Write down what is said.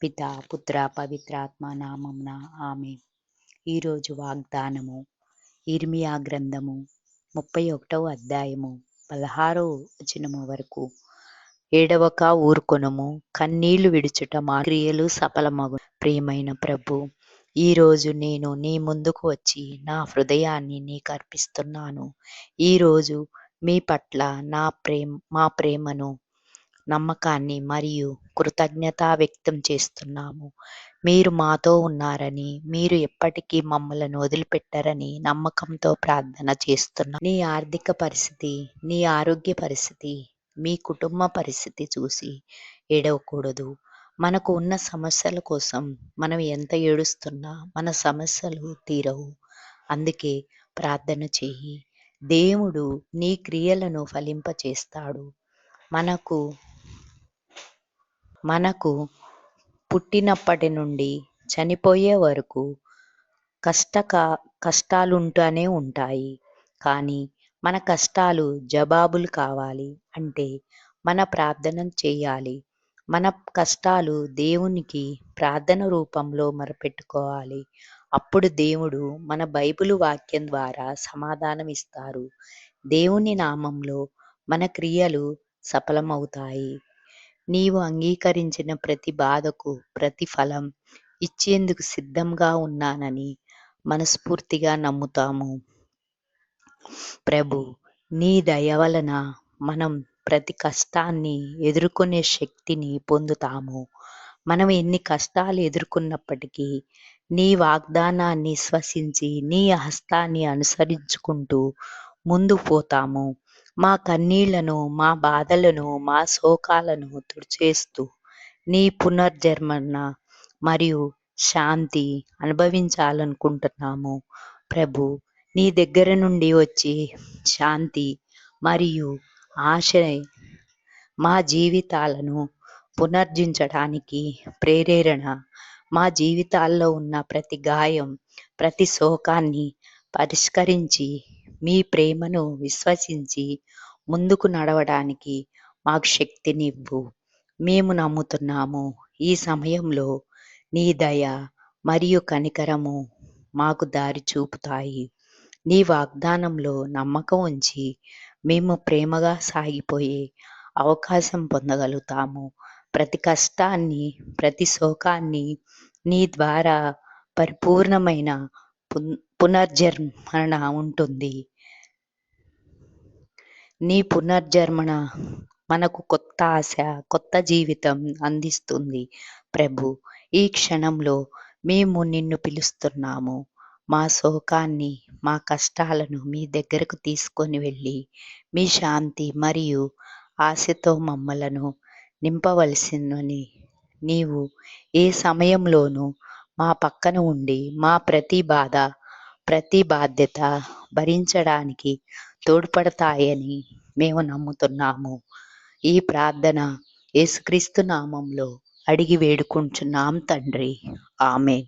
పితా పుత్ర పవిత్రాత్మ నామమున ఆమేన్. ఈరోజు వాగ్దానము ఇర్మియా గ్రంథము 31వ అధ్యాయము 16వ వచనము వరకు. ఏడవక ఊరుకొనుము, కన్నీళ్లు విడుచుట మా క్రియలు సఫలమగు. ప్రియమైన ప్రభు, ఈరోజు నేను నీ ముందుకు వచ్చి నా హృదయాన్ని నీకు అర్పిస్తున్నాను. ఈరోజు మీ పట్ల మా ప్రేమను, నమ్మకాన్ని మరియు కృతజ్ఞత వ్యక్తం చేస్తున్నాము. మీరు మాతో ఉన్నారని, మీరు ఎప్పటికీ మమ్మలను వదిలిపెట్టరని నమ్మకంతో ప్రార్థన చేస్తున్నాం. నీ ఆర్థిక పరిస్థితి, నీ ఆరోగ్య పరిస్థితి, మీ కుటుంబ పరిస్థితి చూసి ఏడవకూడదు. మనకు ఉన్న సమస్యల కోసం మనం ఎంత ఏడుస్తున్నా మన సమస్యలు తీరవు. అందుకే ప్రార్థన చెయ్యి. దేవుడు నీ క్రియలను ఫలింపచేస్తాడు. మనకు పుట్టినప్పటి నుండి చనిపోయే వరకు కష్టాలుంటూనే ఉంటాయి. కానీ మన కష్టాలు జవాబులు కావాలి అంటే మన ప్రార్థన చేయాలి. మన కష్టాలు దేవునికి ప్రార్థన రూపంలో మొరపెట్టుకోవాలి. అప్పుడు దేవుడు మన బైబిలు వాక్యం ద్వారా సమాధానం ఇస్తారు. దేవుని నామంలో మన క్రియలు సఫలమవుతాయి. నీవు అంగీకరించిన ప్రతి బాధకు ప్రతిఫలం ఇచ్చేందుకు సిద్ధంగా ఉన్నానని మనస్ఫూర్తిగా నమ్ముతాము. ప్రభు, నీ దయ వలన మనం ప్రతి కష్టాన్ని ఎదుర్కొనే శక్తిని పొందుతాము. మనం ఎన్ని కష్టాలు ఎదుర్కొన్నప్పటికీ నీ వాగ్దానాన్ని శ్వసించి నీ హస్తాన్ని అనుసరించుకుంటూ ముందు పోతాము. మా కన్నీళ్లను, మా బాధలను, మా శోకాలను తుడిచేస్తూ నీ పునర్జన్మన మరియు శాంతి అనుభవించాలనుకుంటున్నాము. ప్రభు, నీ దగ్గర నుండి వచ్చే శాంతి మరియు ఆశ మా జీవితాలను పునర్జించడానికి ప్రేరణ. మా జీవితాల్లో ఉన్న ప్రతి గాయం, ప్రతి శోకాన్ని పరిష్కరించి మీ ప్రేమను విశ్వసించి ముందుకు నడవడానికి మాకు శక్తినివ్వు. మేము నమ్ముతున్నాము. ఈ సమయంలో నీ దయ మరియు కనికరము మాకు దారి చూపుతాయి. నీ వాగ్దానంలో నమ్మకం ఉంచి మేము ప్రేమగా సాగిపోయే అవకాశం పొందగలుగుతాము. ప్రతి కష్టాన్ని, ప్రతి శోకాన్ని నీ ద్వారా పరిపూర్ణమైన పునర్జన్మన ఉంటుంది. నీ పునర్జన్మన మనకు కొత్త ఆశ, కొత్త జీవితం అందిస్తుంది. ప్రభు, ఈ క్షణంలో మేము నిన్ను పిలుస్తున్నాము. మా శోకాన్ని, మా కష్టాలను మీ దగ్గరకు తీసుకొని వెళ్ళి మీ శాంతి మరియు ఆశతో మమ్మలను నింపవలసిందని నీవు ఏ సమయంలోనూ మా పక్కన ఉండి మా ప్రతి బాధ, ప్రతి బాధ్యత భరించడానికి తోడ్పడతాయని మేము నమ్ముతున్నాము. ఈ ప్రార్థన యేసుక్రీస్తు నామంలో అడిగి వేడుకుంటున్నాం తండ్రి. ఆమేన్.